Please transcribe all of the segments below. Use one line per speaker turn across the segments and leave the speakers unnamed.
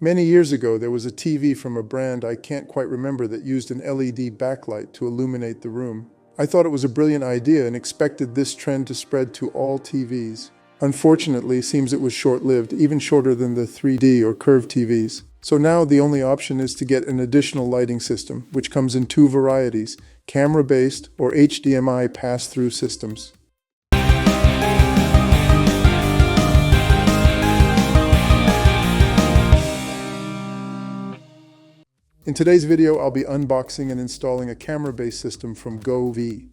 Many years ago, there was a TV from a brand I can't quite remember that used an LED backlight to illuminate the room. I thought it was a brilliant idea and expected this trend to spread to all TVs. Unfortunately, it seems it was short-lived, even shorter than the 3D or curved TVs. So now the only option is to get an additional lighting system, which comes in two varieties, camera-based or HDMI pass-through systems. In today's video, I'll be unboxing and installing a camera-based system from Govee.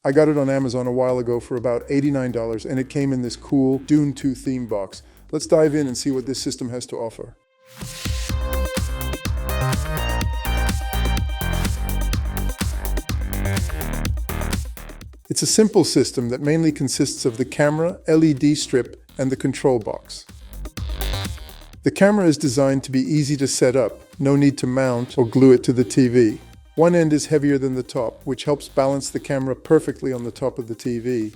I got it on Amazon a while ago for about $89, and it came in this cool Dune 2 theme box. Let's dive in and see what this system has to offer. It's a simple system that mainly consists of the camera, LED strip, and the control box. The camera is designed to be easy to set up, no need to mount or glue it to the TV. One end is heavier than the top, which helps balance the camera perfectly on the top of the TV.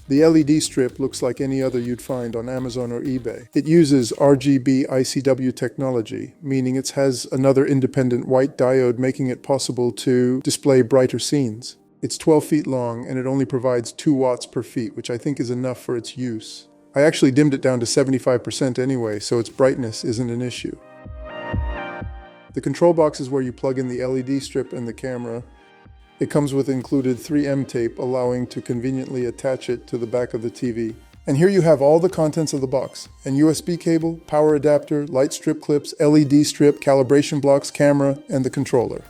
The LED strip looks like any other you'd find on Amazon or eBay. It uses RGB ICW technology, meaning it has another independent white diode making it possible to display brighter scenes. It's 12 feet long and it only provides 2 watts per feet, which I think is enough for its use. I actually dimmed it down to 75% anyway, so its brightness isn't an issue. The control box is where you plug in the LED strip and the camera. It comes with included 3M tape, allowing to conveniently attach it to the back of the TV. And here you have all the contents of the box: an USB cable, power adapter, light strip clips, LED strip, calibration blocks, camera, and the controller.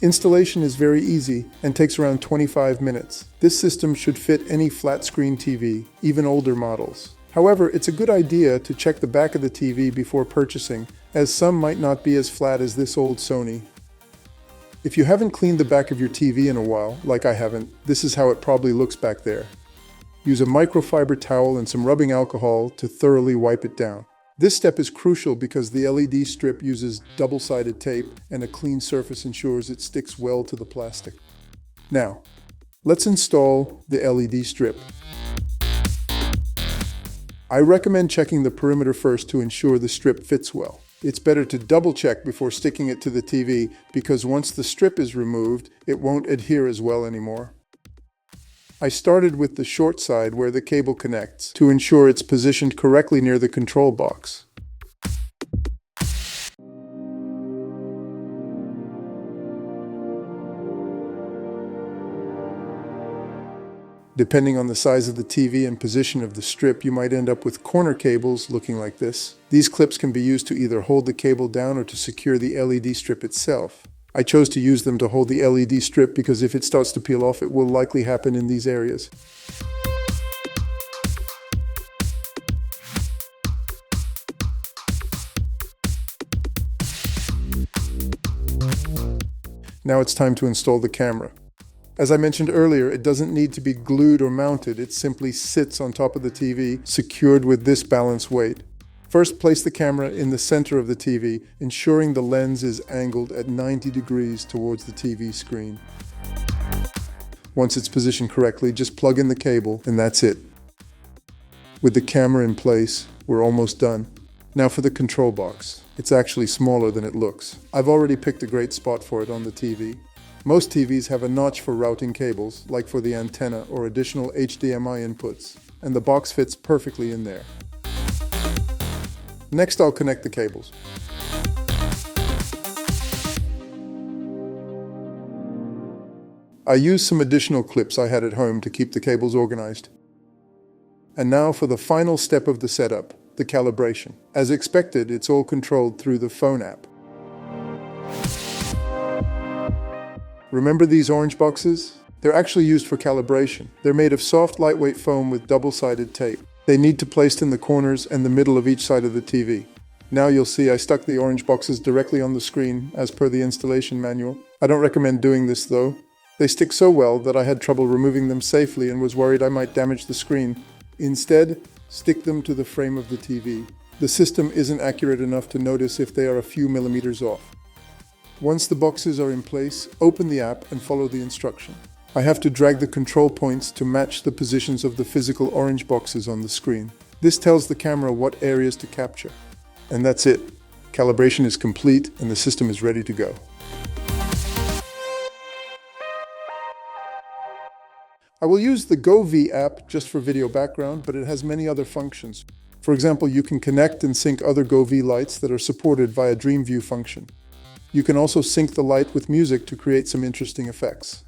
Installation is very easy and takes around 25 minutes. This system should fit any flat screen TV, even older models. However, it's a good idea to check the back of the TV before purchasing, as some might not be as flat as this old Sony. If you haven't cleaned the back of your TV in a while, like I haven't, this is how it probably looks back there. Use a microfiber towel and some rubbing alcohol to thoroughly wipe it down. This step is crucial because the LED strip uses double-sided tape and a clean surface ensures it sticks well to the plastic. Now, let's install the LED strip. I recommend checking the perimeter first to ensure the strip fits well. It's better to double check before sticking it to the TV because once the strip is removed, it won't adhere as well anymore. I started with the short side where the cable connects to ensure it's positioned correctly near the control box. Depending on the size of the TV and position of the strip, you might end up with corner cables looking like this. These clips can be used to either hold the cable down or to secure the LED strip itself. I chose to use them to hold the LED strip because if it starts to peel off, it will likely happen in these areas. Now it's time to install the camera. As I mentioned earlier, it doesn't need to be glued or mounted, it simply sits on top of the TV, secured with this balanced weight. First, place the camera in the center of the TV, ensuring the lens is angled at 90 degrees towards the TV screen. Once it's positioned correctly, just plug in the cable, and that's it. With the camera in place, we're almost done. Now for the control box. It's actually smaller than it looks. I've already picked a great spot for it on the TV. Most TVs have a notch for routing cables, like for the antenna or additional HDMI inputs, and the box fits perfectly in there. Next, I'll connect the cables. I used some additional clips I had at home to keep the cables organized. And now for the final step of the setup, the calibration. As expected, it's all controlled through the phone app. Remember these orange boxes? They're actually used for calibration. They're made of soft, lightweight foam with double-sided tape. They need to be placed in the corners and the middle of each side of the TV. Now you'll see I stuck the orange boxes directly on the screen as per the installation manual. I don't recommend doing this though. They stick so well that I had trouble removing them safely and was worried I might damage the screen. Instead, stick them to the frame of the TV. The system isn't accurate enough to notice if they are a few millimeters off. Once the boxes are in place, open the app and follow the instruction. I have to drag the control points to match the positions of the physical orange boxes on the screen. This tells the camera what areas to capture. And that's it. Calibration is complete and the system is ready to go. I will use the Govee app just for video background, but it has many other functions. For example, you can connect and sync other Govee lights that are supported via DreamView function. You can also sync the light with music to create some interesting effects.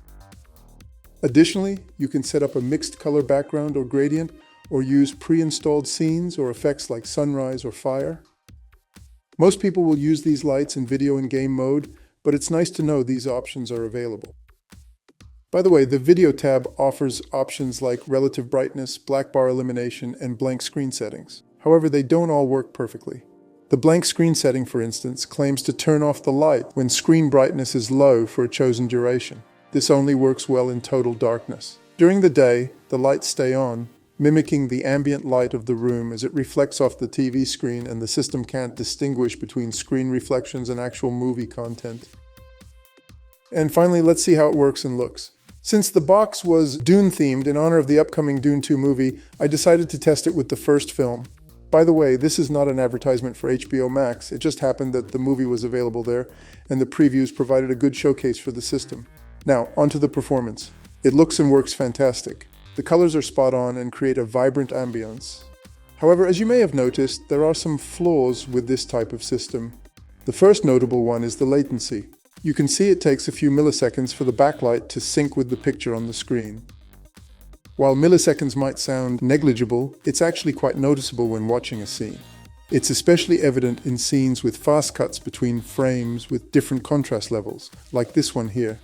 Additionally, you can set up a mixed color background or gradient, or use pre-installed scenes or effects like sunrise or fire. Most people will use these lights in video and game mode, but it's nice to know these options are available. By the way, the Video tab offers options like relative brightness, black bar elimination, and blank screen settings. However, they don't all work perfectly. The blank screen setting, for instance, claims to turn off the light when screen brightness is low for a chosen duration. This only works well in total darkness. During the day, the lights stay on, mimicking the ambient light of the room as it reflects off the TV screen, and the system can't distinguish between screen reflections and actual movie content. And finally, let's see how it works and looks. Since the box was Dune-themed in honor of the upcoming Dune 2 movie, I decided to test it with the first film. By the way, this is not an advertisement for HBO Max. It just happened that the movie was available there, and the previews provided a good showcase for the system. Now, onto the performance. It looks and works fantastic. The colors are spot on and create a vibrant ambience. However, as you may have noticed, there are some flaws with this type of system. The first notable one is the latency. You can see it takes a few milliseconds for the backlight to sync with the picture on the screen. While milliseconds might sound negligible, it's actually quite noticeable when watching a scene. It's especially evident in scenes with fast cuts between frames with different contrast levels, like this one here.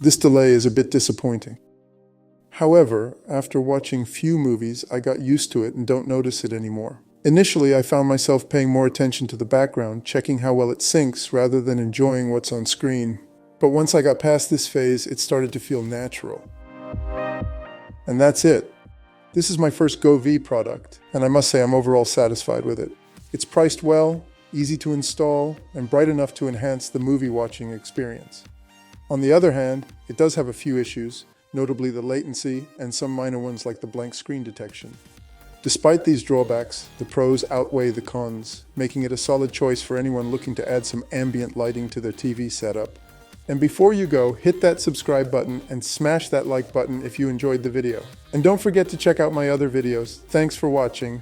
This delay is a bit disappointing. However, after watching few movies, I got used to it and don't notice it anymore. Initially, I found myself paying more attention to the background, checking how well it syncs rather than enjoying what's on screen. But once I got past this phase, it started to feel natural. And that's it. This is my first Govee product, and I must say I'm overall satisfied with it. It's priced well, easy to install, and bright enough to enhance the movie watching experience. On the other hand, it does have a few issues, notably the latency and some minor ones like the blank screen detection. Despite these drawbacks, the pros outweigh the cons, making it a solid choice for anyone looking to add some ambient lighting to their TV setup. And before you go, hit that subscribe button and smash that like button if you enjoyed the video. And don't forget to check out my other videos. Thanks for watching.